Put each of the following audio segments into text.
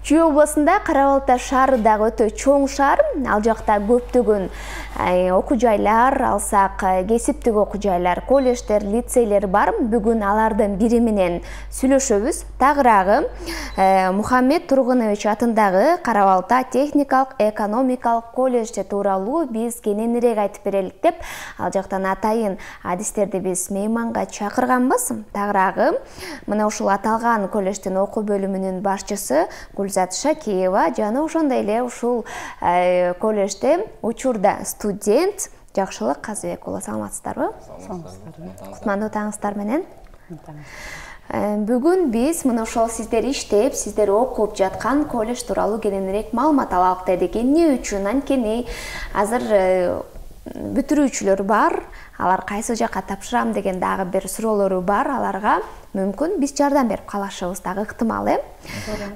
Чүй областында Кара Балта шаары дагы өтө чоң шаар. Ал жакта көптөгөн окуу жайлар, алсак кесиптик окуу жайлар, колледждер, лицейлер бар. Бүгүн алардын бири менен сүйлөшөбүз. Тагыраагы Мухаммед Тургунович атындагы Кара Балта техникалык экономикалык колледжде тууралуу биз кененирээк айтып берелик деп, ал жактан атайын адистерди биз мейманга чакырганбыз. Тагыраагы мына ушул аталган колледждин окуу бөлүмүнүн башчысы Гүлзат Шакиева жана ошондой эле ушул колледжде учурда студент Жакшылык Казыбек уулу. Саламатсыздарбы? Саламатсыздарбы. Кутмандуу таңыңыздар менен. Бүгүн биз мына ошол сиздер иштеп, сиздер окуп жаткан колледж тууралуу кененирээк маалымат алалык дедик. Эмне үчүн? Анткени азыр бүтүрүүчүлөр бар, алар кайсы жакка тапшырам деген дагы бир суроолору бар, аларга мүмкүн биз жардам берип калышыбыз дагы ыктымал,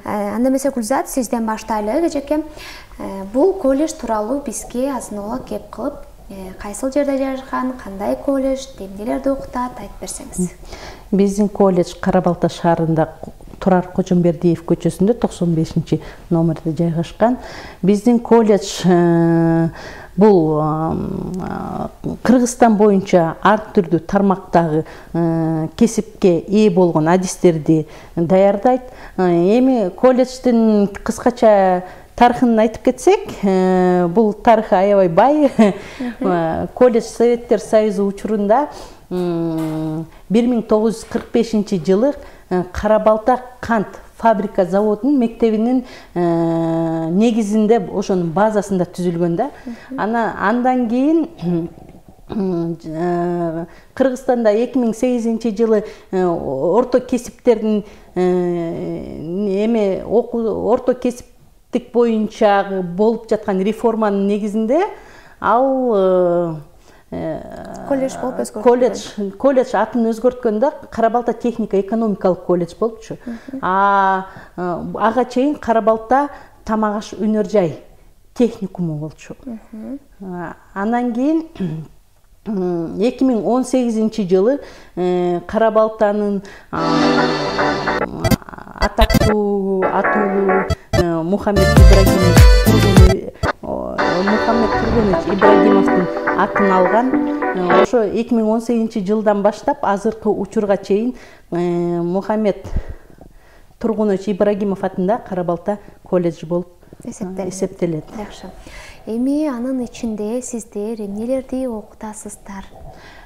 Анда эмесе Гүлзат, сизден баштайлы, эжеке. Бул колледж тууралуу бизге азын-улак кеп кылып, кайсыл жерде жайгашкан, кандай колледж, эмнелерди окутат, айтып берсеңиз. Биздин колледж Кара Балта шаарында Турар Кожомбердиев көчөсүндө 95 номерде жайгашкан. Биздин колледж бул Кыргызстан боюнча ар түрдүү тармактагы кесипке ээ болгон адистерди даярдайт. Эми колледждин кыскача тарыхын айтып кетсек, бул тарыхы аябай бай. Колледж Советтер Союзу учурунда 1945 жылы Кара Балта кант фабрика заводунун мектебинин негизинде ошонун базасында түзүлгөн да. Андан кийин Кыргызстанда 2008 жылы орто кесиптердин орто кесиптик боюнча болуп жаткан реформанын негизинде ал колледж болуп өзгөрткөн. Колледж атын өзгөрткөндө Кара Балта техника экономикалык колледж болчу. Ага чейин Кара Балта тамак аш өнөр жай техникуму болчу. Андан кийин 2018 жылы Кара Балтанын атактуу Мухаммед Тургунович Ибрагимовдун атын алган. Ошо 2018 жылдан баштап азыркы учурга чейин Мухаммед Тургунович Ибрагимов атында Кара Балта колледж болуп эсептелет. Жакшы. Эми анын ичинде сиздер эмнелерди окутасыздар?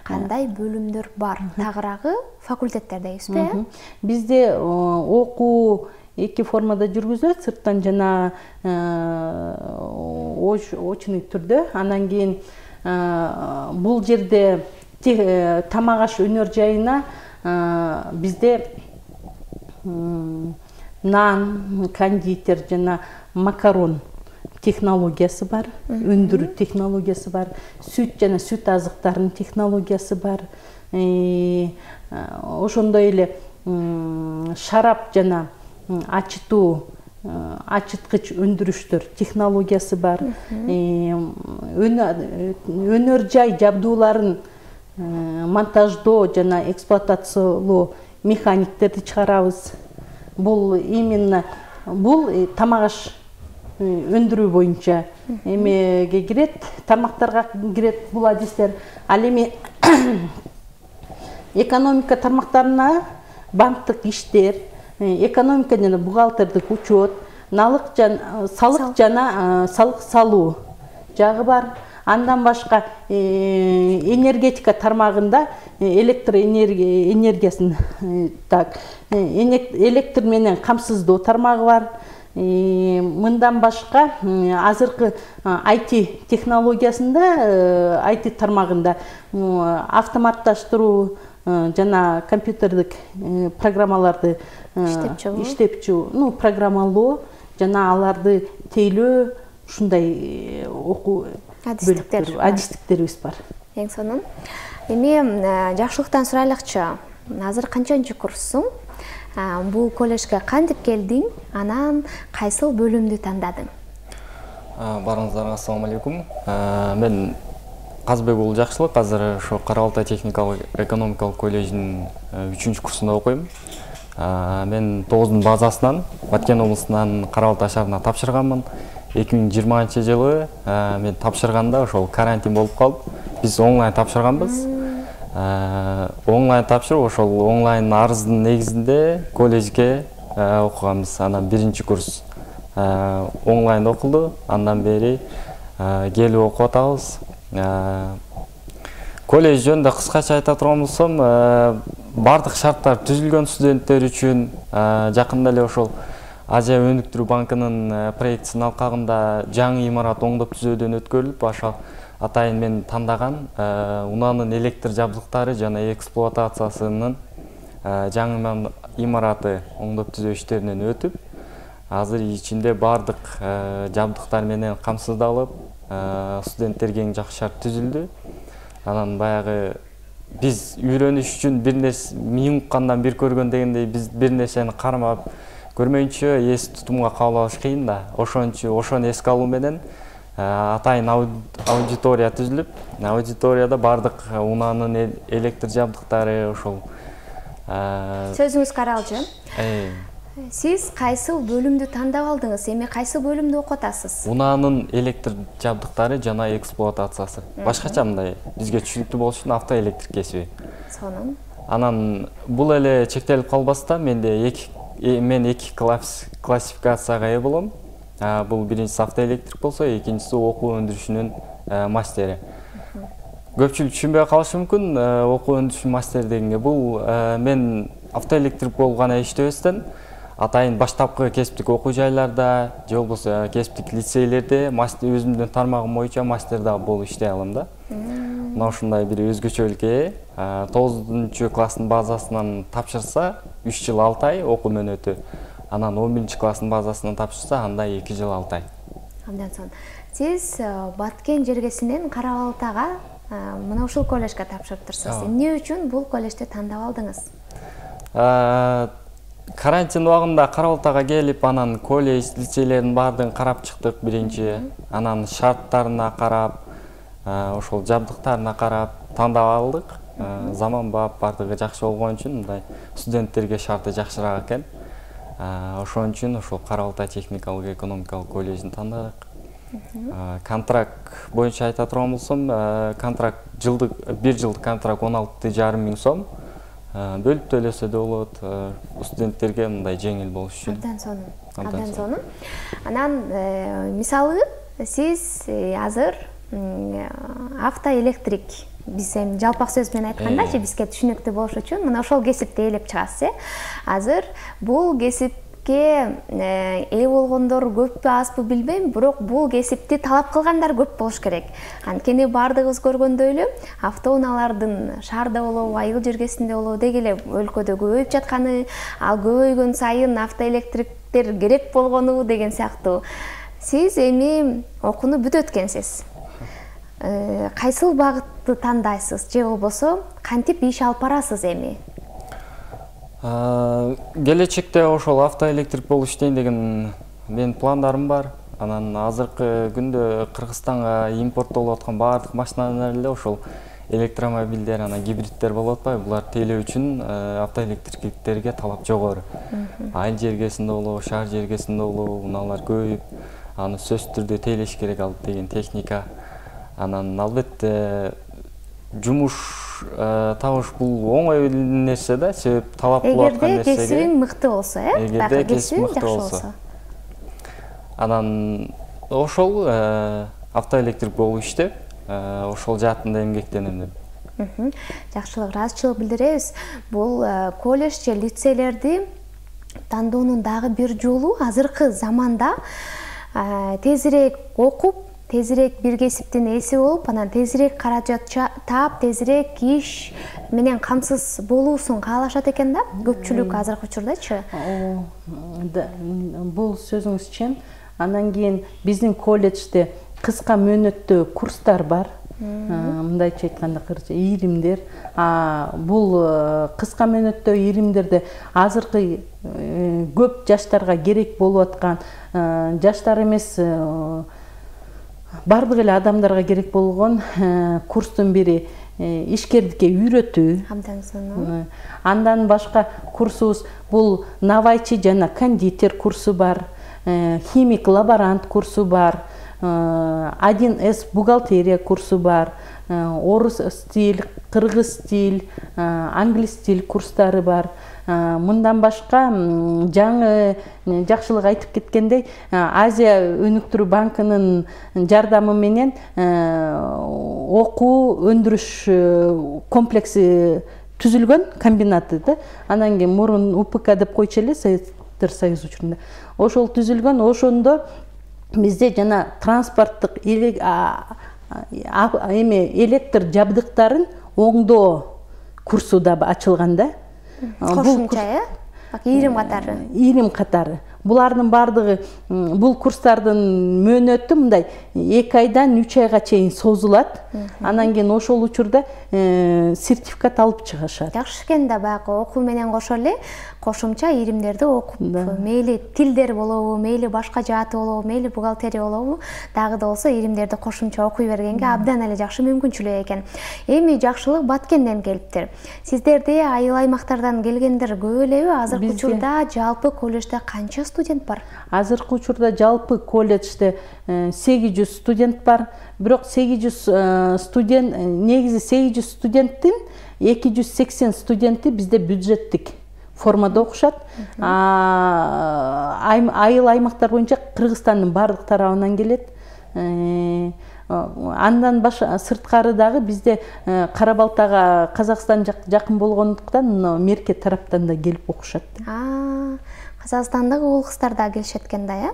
Кандай бөлүмдөр бар? Тагыраагы факультеттердейсизби? Бизде окуу эки формада жүргүзүлөт, сырттан жана очный түрдө. Анан кийин бул жерде тамак аш өнөр жайына бизде нан, кондитер жана макарон технологиясы бар, өндүрүү технологиясы бар, сүт жана сүт азыктарынын технологиясы бар. Ошондой эле шарап жана ачыткыч өндүрүштөр технологиясы бар. Өнөр жай жабдууларын монтаждоо жана эксплуатациялоо механиктерди чыгарабыз. Бул именно тамак аш өндүрүү боюнча эмеге кирет, тармактарга кирет бул адистер. Ал эми экономика тармактарына банктык иштер, экономика жана бухгалтердик учет, салык жана салык салуу жагы бар. Андан башка энергетика тармагында электр энергиясын электр менен камсыздоо тармагы бар. Мындан башка азыркы IT технологиясында, IT тармагында автоматташтыруу жана компьютердик программаларды иштеп чыгуу, программалоо жана аларды тейлөө, ушундай окуу адистиктерибиз бар. Эң сонун. Эми Жакшылыктан сурайлыкчы. Азыр канчанчы курссуң? Бул колледжге кантип келдиң? Анан кайсыл бөлүмдү тандадың? Барыңыздарга ассаламу алейкум. Мен Казбек уулу Жакшылык, азыр ошо Кара Балта техникалык экономикалык колледжинин 3-курсунда окуйм. Мен 9 базасынан, Баткен облысынан Карабалта шаарына тапшырганмын. 2020 жылы мен тапшырганда ошол карантин болуп калып, биз онлайн тапшырганбыз. Онлайн тапшырып, ошол онлайн арыздын негизинде колледжге окуганбыз. Анан 1-курс онлайн окулду. Андан бери келип окуп атабыз. Колледж жөнүндө кыскача айта турган болсом, бардык шарттар түзүлгөн студенттер үчүн. Жакында эле ошол Азия өнүктүрүү банкынын проектисинин алкагында жаңы имарат оңдоп түзөөдөн өткөрүлүп, ошол атайын мен тандаган унаанын электр жабдыктары жана эксплуатациясынын жаңы имараты оңдоп түзөө иштеринен өтүп, азыр ичинде бардык жабдыктар менен камсыздалып, студенттерге эң жакшы шарт түзүлдү. Анан баягы биз үйрөнүш үчүн бир нерсе миң уккандан бир көргөн дегендей, биз бир нерсени кармап көрмөйүнчө эс тутумга кабыл алыш кыйын да. Ошону эске алуу менен атайын аудитория түзүлүп, аудиторияда бардык унаанын электр жабдыктары ошол. Сөзүңүз каралжы. Сиз кайсыл бөлүмдү тандап алдыңыз? Эми кайсыл бөлүмдү окуп атасыз? Унаанын электр жабдыктары жана эксплуатациясы. Башкача мындай бизге түшүнүктүү болуш үчүн автоэлектрик кесиби. Сонун. Анан бул эле чектелип калбастан мен эки классификацияга ээ болом. Бул биринчиси автоэлектрик болсо, экинчиси окуу өндүрүшүнүн мастери. Көпчүлүк түшүнбөй калышы мүмкүн, окуу өндүрүшүнүн мастери дегенге. Бул мен автоэлектрик болуп гана иштебестен, атайын баштапкы кесиптик окуу жайларда, же болбосо кесиптик лицейлерде өзүмдүн тармагым боюнча мастер дагы болуп иштей алам да. Мына ушундай бир өзгөчөлүккө 9-класстын базасынан тапшырса 3 жыл 6 ай окуу мөөнөтү. Анан 11-класстын базасынан тапшырса анда 2 жыл 6 ай. Андан соң сиз Баткен жергесинен Карабалтага мына ушул колледжге тапшырыптырсыз. Эмне үчүн бул колледжди тандап алдыңыз? Карантин убагында Карабалтага келип, анан колледж, лицейлердин баардыгын карап чыктык биринчи. Анан шарттарына карап, ошол жабдыктарына карап тандап алдык. Заманбап, баардыгы жакшы болгон үчүн мындай студенттерге шарты жакшыраак экен. Ошон үчүн ошол Карабалта техникалык экономикалык колледжин тандадык. Контракт боюнча айта турган болсом, контракт бир жылдык контракт 16,5 миң сом. Бөлүп төлөсө да болот, студенттерге мындай жеңил болуш үчүн. Абдан сонун. Анан мисалы сиз азыр автоэлектрик, биз эми жалпак сөз менен айткандачы, бизге түшүнүктүү болуш үчүн мына ошол кесипти ээлеп чыгасыз. Азыр бул кесипке ээ болгондор көппү азбы билбейм, бирок бул кесипти талап кылгандар көп болуш керек. Анткени баардыгыбыз көргөндөй эле автоунаалардын шаарда болобу, айыл жергесинде болобу деги эле өлкөдө көбөйүп жатканы, ал көбөйгөн сайын автоэлектриктер керек болгону деген сыяктуу. Сиз эми окууну бүт өткөнсүз. Кайсыл багытты тандайсыз, же болбосо кантип иш алып барасыз эми? Келечекте ошол автоэлектрик болуп иштейин деген менин пландарым бар. Анан азыркы күндө Кыргызстанга импорттолуп аткан баардык машиналар эле ошол электромобилдер, анан гибридтер болуп атпайбы? Булар тейлөө үчүн автоэлектриктерге талап жогору. Айыл жергесинде болобу, шаар жергесинде болобу, унаалар көбөйүп, аны сөзсүз түрдө тейлеш керек ал деген техника. Анан албетте жумуш табыш бул оңой нерсе да, себеп талап кылып аткан нерсеге. Эгерде кесибиң мыкты болсо, Эгерде кесибиң мыкты болсо. Анан ошол автоэлектрик болуп иштеп, ошол жаатында эмгектенем деп. Жакшылык, ыраазычылык билдиребиз. Бул колледж же лицейлерди тандоонун дагы бир жолу азыркы заманда тезирээк окуп, тезирээк бир кесиптин ээси болуп, анан тезирээк каражат таап, тезирээк иш менен камсыз болуусун каалашат экен да, көпчүлүк азыркы учурдачы. Бул сөзүңүз чын. Анан кийин биздин колледжде кыска мөөнөттүү курстар бар. Мындайча айтканда ийримдер. Бул кыска мөөнөттүү ийримдерде азыркы көп жаштарга керек болуп аткан, жаштар эмес бардык эле адамдарга керек болгон курстун бири ишкердикке үйрөтүү. Абдан сонун. Андан башка курсубуз бул навайчы жана кондитер курсу бар, химик лаборант курсу бар, 1С бухгалтерия курсу бар, орус стиль, кыргыз стиль, англис стиль курстары бар. Мындан башка жаңы жакшылык айтып кеткендей, Азия өнүктүрүү банкынын жардамы менен окуу өндүрүш комплекси түзүлгөн, комбинаты да. Анан кийин мурун УПК деп койчу эле Советтер Союзу учурунда. Ошол түзүлгөн, ошондо бизде жана транспорттук электр жабдыктарын оңдоо курсу да ачылган да. Кошумча, ирим катары. Ирим катары. Булардын бардыгы, бул курстардын мөөнөтү мындай 2 айдан 3 айга чейин созулат. Анан кийин ошол учурда сертификат алып чыгышат. Жакшы экен да, баягы окуу менен кошо эле кошумча иримдерди окуп, мейли тилдер болобу, мейли башка жааты болобу, мейли бухгалтерия болобу, дагы да болсо иримдерди кошумча окуй бергенге абдан эле жакшы мүмкүнчүлүк экен. Эми жакшылык Баткенден келиптир. Сиздерде айыл аймактардан келгендер көп элеби? Азыркы учурда жалпы колледжде канча студент бар? Азыркы учурда жалпы колледжде 800 студент бар. Бирок 800 студент, негизи 800 студенттин 280 студенти бизде бюджеттик формада окушат. Айыл аймактар боюнча Кыргызстандын бардык тарабынан келет. Андан сырткары дагы бизде Кара-Балтага Казакстан жакын болгондуктан мерке тараптан да келип окушат. Казакстандагы уул кыздар да келишет экен да, э?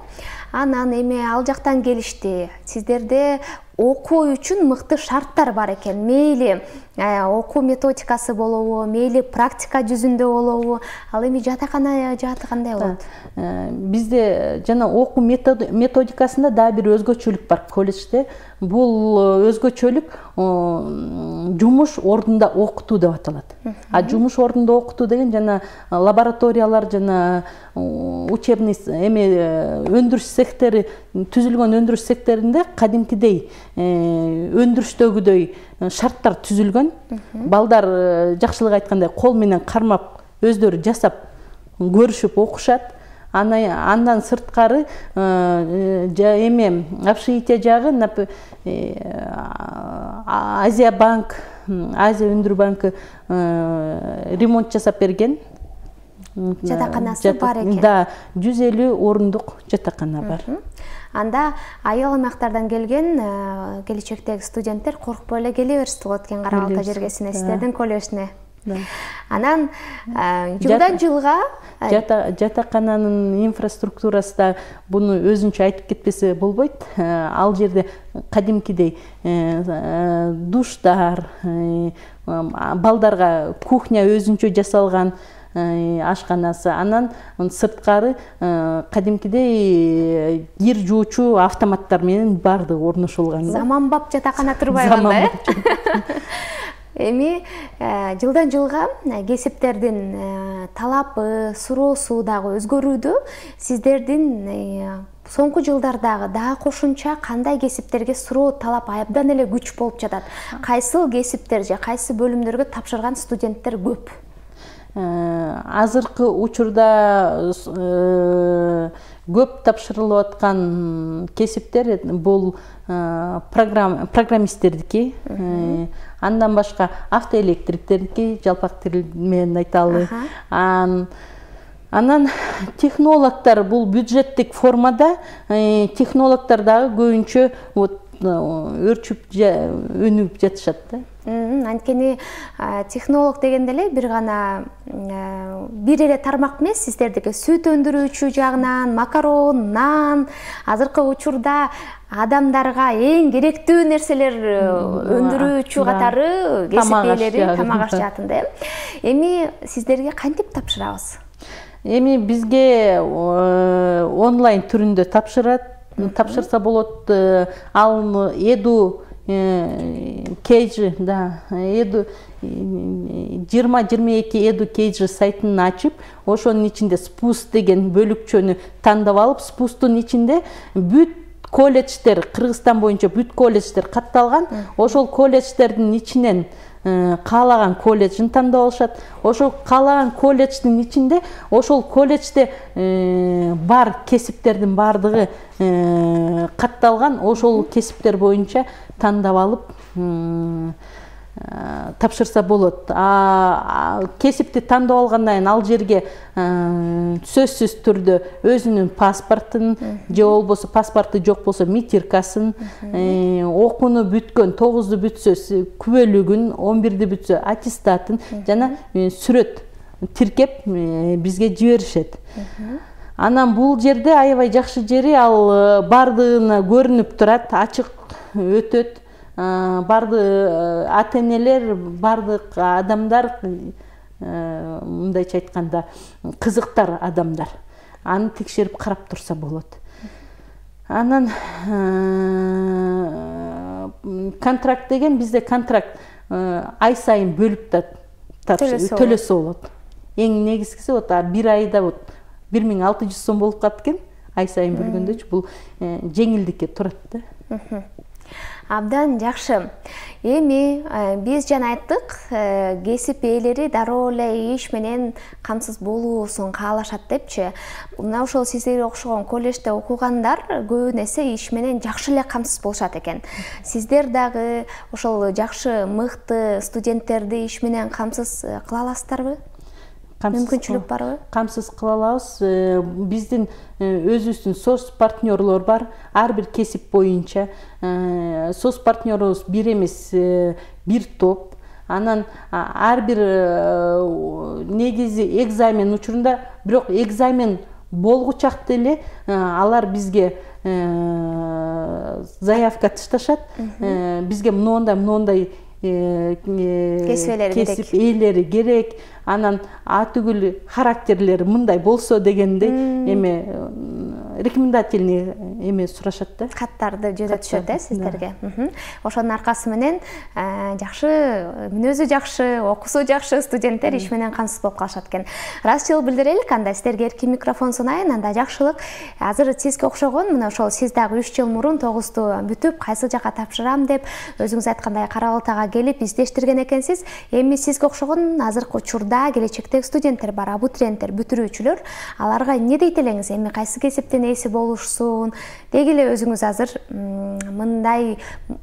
Анан эми ал жактан келишти. Сиздерде окуу үчүн мыкты шарттар бар экен. Мейли окуу методикасы болобу, мейли практика жүзүндө болобу. Ал эми жатакана жааты кандай болот? Бизде жана окуу методикасында дагы бир өзгөчөлүк бар колледжде. Бул өзгөчөлүк жумуш ордунда окутуу деп аталат. Жумуш ордунда окутуу деген жана лабораториялар жана учебный өндүрүш сектори түзүлгөн өндүрүш секторунда кадимкидей өндүрүштөгүдөй шарттар түзүлгөн. Балдар жакшылык айткандай кол менен кармап өздөрү жасап көрүшүп окушат. Андан сырткары общежитие жагы Азия банк, Азия өндүрүү банкы ремонт жасап берген. Жатаканасы бар экен. Да, 150 орундук жатакана бар. Анда айыл аймактардан келген келечектеги студенттер коркпой эле келе беришти болот экен Кара-Балта жергесине, сиздердин колледжине. Анан жылдан жылга жатакананын инфраструктурасы да буну өзүнчө айтып кетпесе болбойт. Ал жерде кадимкидей душтар, балдарга кухня өзүнчө жасалган, ашканасы. Анан сырткары кадимкидей кир жуучу автоматтар менен бардыгы орношулган. Заманбап жатакана турбай калды, э? Эми жылдан жылга кесиптердин талапы, суроосу дагы өзгөрүүдө. Сиздердин соңку жылдардагы дагы кошумча кандай кесиптерге суроо талап абдан эле күч болуп жатат? Кайсы кесиптер же кайсы бөлүмдөргө тапшырган студенттер көп? Азыркы учурда көп тапшырылып аткан кесиптер бул программисттердики, андан башка автоэлектриктердики, жалпак тил менен айталы. Анан технологдор бул бюджеттик формада, технологдор дагы көбүнчө өрчүп өнүгүп жатышат да. Анткени технолог дегенде эле бир гана бир эле тармак эмес, сиздердики сүт өндүрүүчү жагынан, макарон, нан, азыркы учурда адамдарга эң керектүү нерселер өндүрүүчү катары кесип ээлери тамак аш жаатында. Эми сиздерге кантип тапшырабыз? Эми бизге онлайн түрүндө тапшырса болот. Ал Edu Кейжи, да, Edu 2022 Edu Кейжи сайтын ачып, ошонун ичинде спус деген бөлүкчөнү тандап алып, спустун ичинде бүт колледждер, Кыргызстан боюнча бүт колледждер катталган. Ошол колледждердин ичинен каалаган колледжин тандап алышат. Ошол каалаган колледждин ичинде ошол колледжде бар кесиптердин баардыгы катталган. Ошол кесиптер боюнча тандап алып тапшырса болот. Кесипти тандап алгандан кийин ал жерге сөзсүз түрдө өзүнүн паспортун же болбосо паспорту жок болсо митиркасын, окууну бүткөн 9-ду бүтсө күбөлүгүн, 11-ди бүтсө аттестатын жана сүрөт тиркеп бизге жиберишет. Анан бул жерде аябай жакшы жери ал бардыгына көрүнүп турат, ачык өтөт. Барды ата-энелер, бардык адамдар, мындайча айтканда, кызыктар адамдар. Аны текшерип карап турса болот. Анан контракт деген бизде контракт ай сайын бөлүп төлөсө болот. Эң негизгиси вот бир айда вот 1600 сом болуп калат экен. Ай сайын бөлгөндө бул жеңилдикке турат да. Абдан жакшы. Эми биз жана айттык, кесип ээлери дароо эле иш менен камсыз болуусун каалашат депчи. Мына ошол сиздерге окшогон колледжде окугандар көбүн эсе иш менен жакшы эле камсыз болушат экен. Сиздер дагы ошол жакшы, мыкты студенттерди иш менен камсыз кыла аласыздарбы? Мүмкүнчүлүк барбы? Камсыз кыла алабыз. Биздин өзүбүздүн соц партнерлор бар. Ар бир кесип боюнча соц партнерубуз бир эмес, бир топ. Анан ар бир негизи экзамен учурунда, бирок экзамен болгучак деле алар бизге заявка ташташат. Бизге моундай кесип ээлери керек. Анан атүгүл характерлери мындай болсо дегендей эме рекомендательный эме сурашат да. Каттарды жөнөтүшөт сиздерге. Ошонун аркасы менен жакшы, мүнөзү жакшы, окуусу жакшы студенттер иш менен камсыз болуп калышат экен. Ырайчылык билдирелик, анда сиздерге эркин микрофон сунайын, анда жакшылык. Азыр сизге окшогон, мына ошол сиз дагы 3 жыл мурун 9-ту бүтүп, кайсы жакка тапшырам деп өзүңүз айткандай Кара Балтага келип издештирген экенсиз. Эми сизге окшогон азыркы учурда келечектеги студенттер бар, абитуриенттер, бүтүрүүчүлөр. Аларга эмне дейт элеңиз? Эми кайсы кесиптен ээси болушсун? Деги эле өзүңүз азыр мындай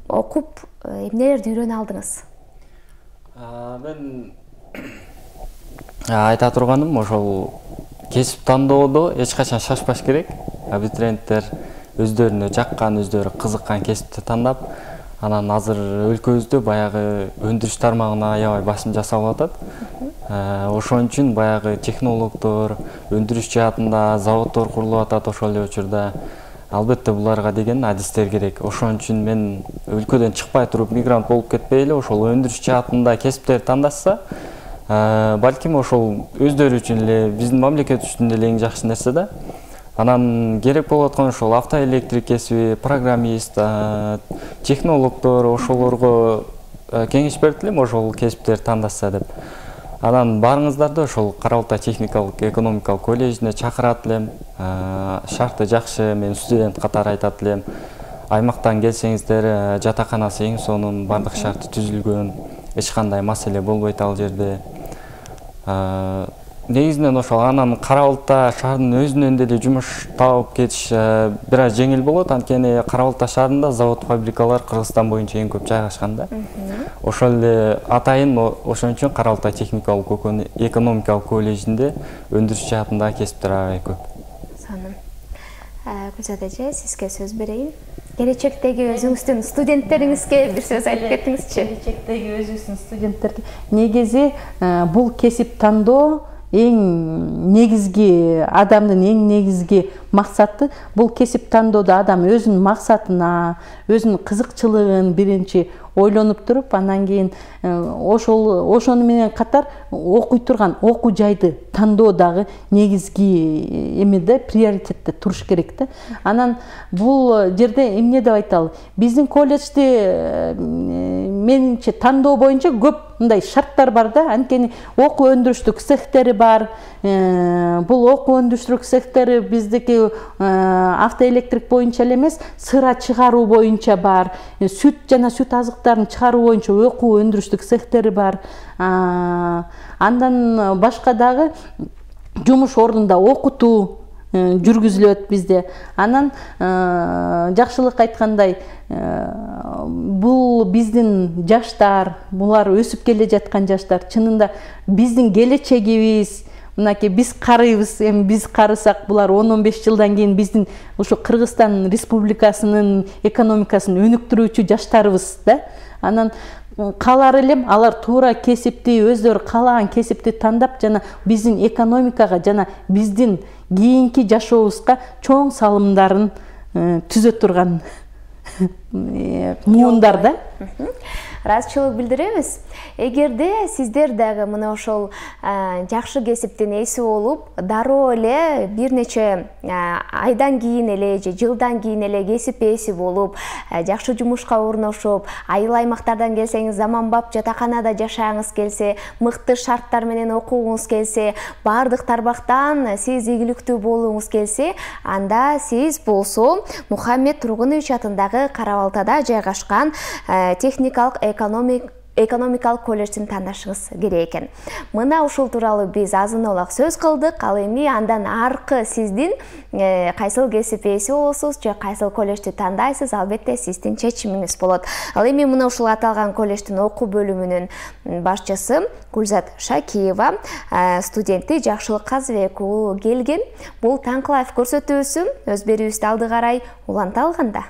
окуп эмнелерди үйрөнө алдыңыз? Мен айта турганым, ошол кесип тандоодо эч качан шашпаш керек. Абитуриенттер өздөрүнө жаккан, өздөрү кызыккан кесипти тандап, анан азыр өлкөбүздө баягы өндүрүш тармагына аябай басым жасалып атат. Ошон үчүн баягы технологдор, өндүрүш жаатында заводдор курулуп атат. Ошол эле учурда албетте буларга деген адистер керек. Ошон үчүн мен өлкөдөн чыкпай туруп мигрант болуп кетпей эле ошол өндүрүш жаатында кесиптерди тандашса, балким ошол өздөрү үчүн эле, биздин мамлекет үчүн эле эң жакшы нерсе да. Анан керек болуп аткан ошол автоэлектрик кесиби, программист, технологдор, ошолорго кеңеш берип элем, ошол кесиптерди тандашса деп. Анан барыңыздарды ошол Кара Балта техникалык экономикалык колледжине чакырат элем. Шарты жакшы, мен студент катары айтат элем. Аймактан келсеңиздер, жатаканасы эң сонун, бардык шарты түзүлгөн, эч кандай маселе болбойт ал жерде. Негизинен ошол анан Кара Балта шаарынын өзүнөн деле жумуш таап кетиш бир аз жеңил болот. Анткени Кара Балта шаарында завод, фабрикалар Кыргызстан боюнча эң көп жайгашкан да. Ошол эле атайын ошон үчүн Кара Балта техникалык экономикалык колледжинде өндүрүш жаатындагы кесиптер аябай көп. Сонун. Гүлзат эже, сизге сөз берейин. Келечектеги өзүңүздүн студенттериңизге бир сөз айтып кетиңизчи. Келечектеги өзүбүздүн студенттерге негизи бул кесип тандоо эң негизги, адамдын эң негизги максаты бул кесип тандоодо адам өзүнүн максатына, өзүнүн кызыкчылыгын биринчи ойлонуп туруп, анан кийин ошону менен катар окуй турган окуу жайды тандоо дагы негизги эмеде приоритетте туруш керек да. Анан бул жерде эмне деп айталы? Биздин колледжде менимче тандоо боюнча көп мындай шарттар бар да. Анткени окуу өндүрүштүк цехтери бар. Бул окуу өндүрүштүк цехтери биздики автоэлектрик боюнча эле эмес, сыра чыгаруу боюнча бар. Сүт жана сүт азыктарын чыгаруу боюнча окуу өндүрүштүк цехтери бар. Андан башка дагы жумуш ордунда окутуу жүргүзүлөт бизде. Анан жакшылык айткандай, бул биздин жаштар, булар өсүп келе жаткан жаштар, чынында биздин келечегибиз. Мынакей биз карыйбыз, эми биз карысак, булар 10-15 жылдан кийин биздин ушу Кыргызстан Республикасынын экономикасын өнүктүрүүчү жаштарыбыз да. Анан каалар элем алар туура кесипти, өздөрү каалаган кесипти тандап, жана биздин экономикага жана биздин кийинки жашообузга чоң салымдарын түзө турган муундар да. Ыраазычылык билдиребиз. Эгерде сиздер дагы мына ошол жакшы кесиптин ээси болуп, дароо эле бир нече айдан кийин эле же жылдан кийин эле кесип ээси болуп, жакшы жумушка орношуп, айыл аймактардан келсеңиз, заманбап жатаканада жашагыңыз келсе, мыкты шарттар менен окугуңуз келсе, баардык тармактан сиз ийгиликтүү болууңуз келсе, анда сиз болсо Мухаммед Тургунович атындагы Кара Балтада жайгашкан техникалык экономикалык колледждин тандашыңыз керек экен. Мына ушул тууралуу биз азын олак сөз кылдык. Ал эми андан аркы сиздин кайсыл кесип ээси болосуз же кайсыл колледжди тандайсыз, албетте сиздин чечимиңиз болот. Ал эми мына ушул аталган колледждин окуу бөлүмүнүн башчысы Гүлзат Шакиева, студенти Жакшылык Казыбек уулу келген. Бул Таң Лайф көрсөтүүсү өз берүүбүздү алды карай уланта алганда.